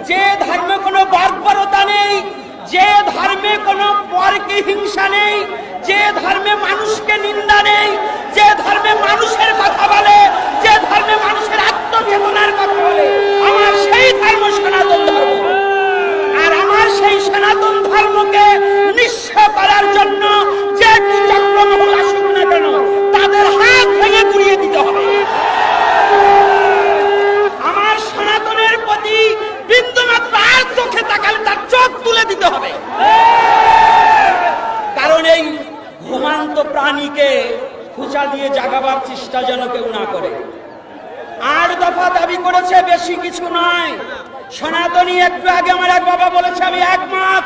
যে ধর্মে কোনো বর্বরতা নেই, যে ধর্মে কোনো পরকে হিংসা নেই, যে ধর্মে মানুষকে নিন্দা নেই, যে ধর্মে মানুষের কথা বলে, যে ধর্মে মানুষের আত্মচেতনার কথা বলে, আমার সেই ধর্ম সনাতন ধর্ম। আর আমার সেই সনাতন ধর্মকে নিঃস্ব করার জন্য যে চক্রমহল আসুক না কেন, তাদের হাত ভেঙে গুড়িয়ে দিতে হবে। আমার সনাতনের প্রতি বিন্দুমাত্র আর চোখে তাকালে তার চোখ তুলে দিতে হবে। কারণ এই ঘুমান্ত প্রাণীকে খুঁচা দিয়ে জাগাবার চেষ্টা যেন কেউ না করে। 8 দফা দাবি করেছে, বেশি কিছু নয়। সনাতনী, একটু আগে আমার এক বাবা বলেছে, আমি একমত।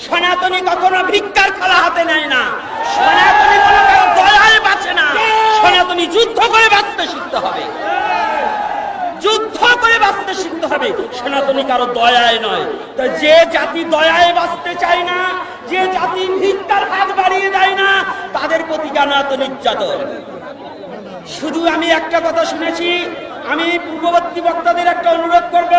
সনাতনী কখনো ভিক্ষার থালা হাতে নেয় না, সনাতনী কোনো কারো দয়ায় বাঁচে না। সনাতনী যুদ্ধ করে বাঁচতে শিখতে হবে, যুদ্ধ করে বাঁচতে শিখতে হবে। সনাতনী কারো দয়ায় নয়। তো যে জাতি দয়ায় বাঁচতে চায় না, যে জাতি ভিক্ষার হাত বাড়িয়ে দেয় না, তাদের প্রতি কেন এত নির্যাতন? শুধু আমি একটা কথা শুনেছি, আমি পূর্ববর্তী বক্তাদের একটা অনুরোধ করব,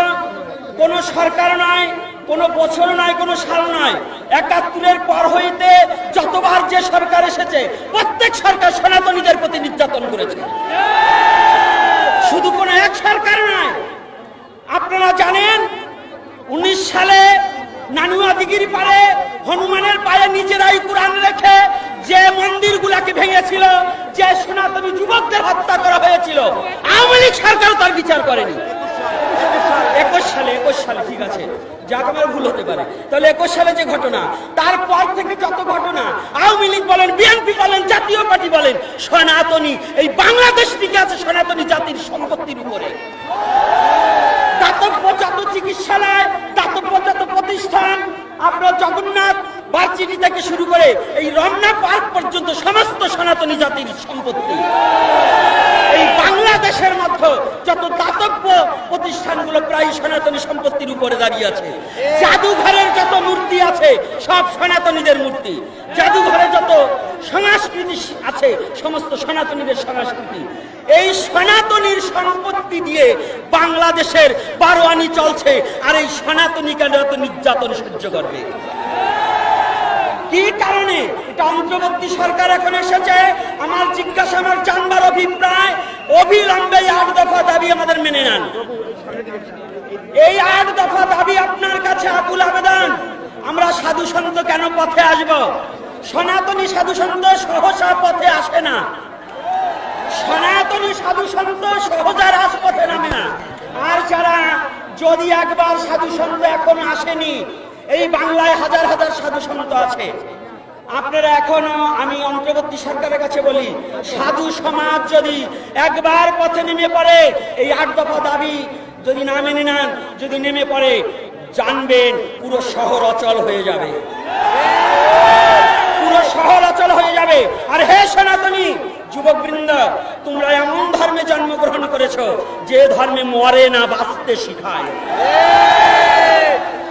কোন সরকার নয়, কোন বছর নয়, কোন সাল নয়, ৭১-এর পর হইতে যতবার যে সরকার এসেছে, প্রত্যেক সরকার সনাতনীদের প্রতি নির্যাতন করেছে। শুধু কোন এক সরকার নয়। আপনারা জানেন 19 সালে নানুয়া দিঘির পাড়ে হনুমানের পায়ে নিজেরাই কোরআন রেখে যে মন্দিরগুলাকে ভেঙেছিল, যে সনাতনী যুবকদের হত্যা করা হয়েছিল, আওয়ামী লীগ সরকার তার বিচার করেনি। 21 সালে ঠিক আছে, যাক আমার ভুল হতে পারে, তাহলে 21 সালে যে ঘটনা, তারপর থেকে যত ঘটনা, আওয়ামী লীগ বলেন, বিএনপি বলেন, জাতীয় পার্টি বলেন, সনাতনী এই বাংলাদেশ টিকে আছে সনাতনী জাতির সম্পত্তির উপরে। দাতব্য যত চিকিৎসালয়, দাতব্য যত প্রতিষ্ঠান, আপনার জগন্নাথ ভার্সিটি থেকে শুরু করে এই রমনা পার্ক পর্যন্ত সমস্ত সনাতনী জাতির সম্পত্তি। এই বাংলাদেশের মধ্যে যত দাতব্য প্রতিষ্ঠানগুলো প্রায় সনাতনী সম্পত্তির উপরে দাঁড়িয়ে আছে। জাদুঘরের যত মূর্তি আছে সব সনাতনীদের মূর্তি। জাদুঘরে যত সংস্কৃতি আছে সমস্ত সনাতনীদের সংস্কৃতি। এই সনাতনীর সম্পত্তি দিয়ে বাংলাদেশের বারোয়ানি চলছে, আর এই সনাতনী কেন এত নির্যাতন সহ্য করবে? কি কারণে? এটা অন্তর্বর্তী সরকার এখন এসেছে। আমার জিজ্ঞাসা, আমার জানবার অভিপ্রায়, অবিলম্বে 8 দফা দাবি আমাদের মেনে নেন। এই 8 দফা দাবি আপনার কাছে আকুল আবেদন। আমরা সাধু সন্ত কেন পথে আসব? সনাতনী সাধু সন্ত সহসা পথে আসে না, সনাতনী সাধু সন্ত সহজা রাজপথে নামে না। আর যারা যদি একবার সাধু সন্ত এখন আসেনি, এই বাংলায় হাজার হাজার সাধু সন্ত আছে। আপনারা এখনো, আমি অন্তর্বর্তী সরকারের কাছে বলি, সাধু সমাজ যদি একবার পথে নেমে পড়ে, এই 8 দফা দাবি যদি না মেনে নেন, যদি নেমে পড়ে, জানবেন পুরো শহর অচল হয়ে যাবে, পুরো শহর অচল হয়ে যাবে। আর হে সনাতনী যুবকবৃন্দ, তোমরা এমন ধর্মে জন্মগ্রহণ করেছো যে ধর্মে মরে না, বাঁচতে শিখায়।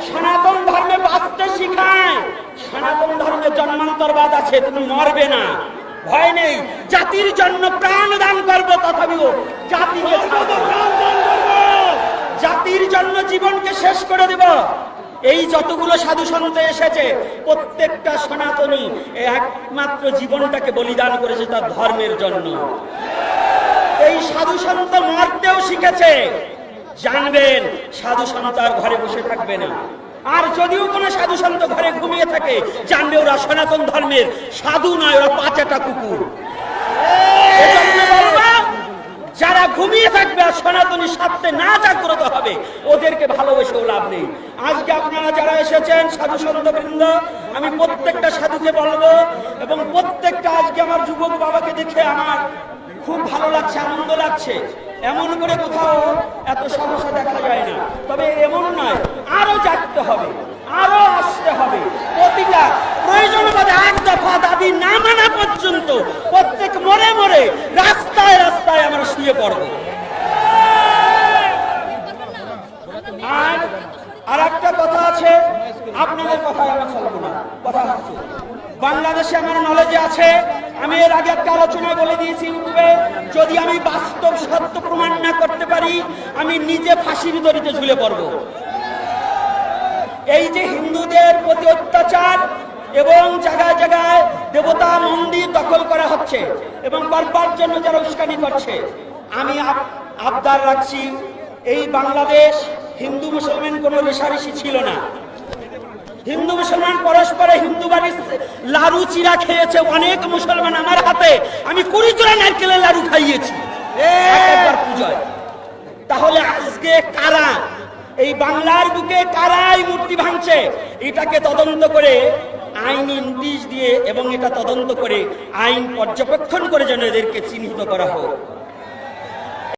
সনাতন ধর্মে বাঁচতে শিখায়। সনাতন ধর্মে জন্মান্তরবাদ আছে, তুমি মরবে না, ভয় নেই। জাতির জন্য প্রাণ দান করবো, তথাপিও জাতিকে জাতির জন্য জীবনকে শেষ করে দেব। এই যতগুলো সাধু সন্ত এসেছে, প্রত্যেকটা সনাতনী একমাত্র জীবনটাকে বলিদান করেছে তার ধর্মের জন্য। এই সাধু সন্ত মরতেও শিখেছে। জানবেন সাধু সন্ত আর ঘরে বসে থাকবে না। আর যদিও কোনো সাধু সন্ত ঘরে ঘুমিয়ে থাকে, জানবে ওরা সনাতন ধর্মের সাধু নয়, ওরা পাঁচাটা কুকুর। যারা ঘুমিয়ে থাকবে আর সনাতনী স্বার্থে না জাগ্রত হবে, ওদেরকে ভালোবেসেও লাভ নেই। আজকে আপনারা যারা এসেছেন সাধু সন্ত বৃন্দ, আমি প্রত্যেকটা সাধুকে বলবো, এবং প্রত্যেকটা আজকে আমার যুবক বাবাকে দেখে আমার খুব ভালো লাগছে, আনন্দ লাগছে। এমন করে কোথাও এত সমস্যা দেখা যায় না। তবে এমন নয়, আরো জাগতে হবে, আরো আসতে হবে। প্রতিটা প্রয়োজন বোধে 8 দফা দাবি না মানা পর্যন্ত প্রত্যেক মরে মরে রাস্তায় রাস্তায় আমরা শুয়ে পড়ব। আর একটা কথা আছে, আপনাদের কথা আমার চলবো না, কথা হচ্ছে বাংলাদেশে আমার নলেজে আছে। আমি এর আগে একটা আলোচনায় বলে দিয়েছি ইউটিউবে, যদি আমি বাস্তব সত্য প্রমাণ না করতে পারি, আমি নিজে ফাঁসির দড়িতে ঝুলে পড়ব। এই যে হিন্দুদের প্রতি অত্যাচার এবং জায়গায় জায়গায় দেবতা মন্দির দখল করা হচ্ছে এবং করবার জন্য যারা উস্কানি করছে, আমি আবদার রাখছি, এই বাংলাদেশ হিন্দু মুসলমান কোনো রেশারেশি ছিল না। হিন্দু মুসলমান পরস্পরে হিন্দু বাড়ির লাড়ু চিরা খেয়েছে অনেক মুসলমান আমার হাতে, আমি 20 জোড়া নারকেলের লাড়ু খাইয়েছি একবার পূজায়। তাহলে আজকে কারা এই বাংলার বুকে কারা এই মূর্তি ভাঙছে, এটাকে তদন্ত করে আইনি নোটিশ দিয়ে এবং এটা তদন্ত করে আইন পর্যবেক্ষণ করে যেন এদেরকে চিহ্নিত করা হোক।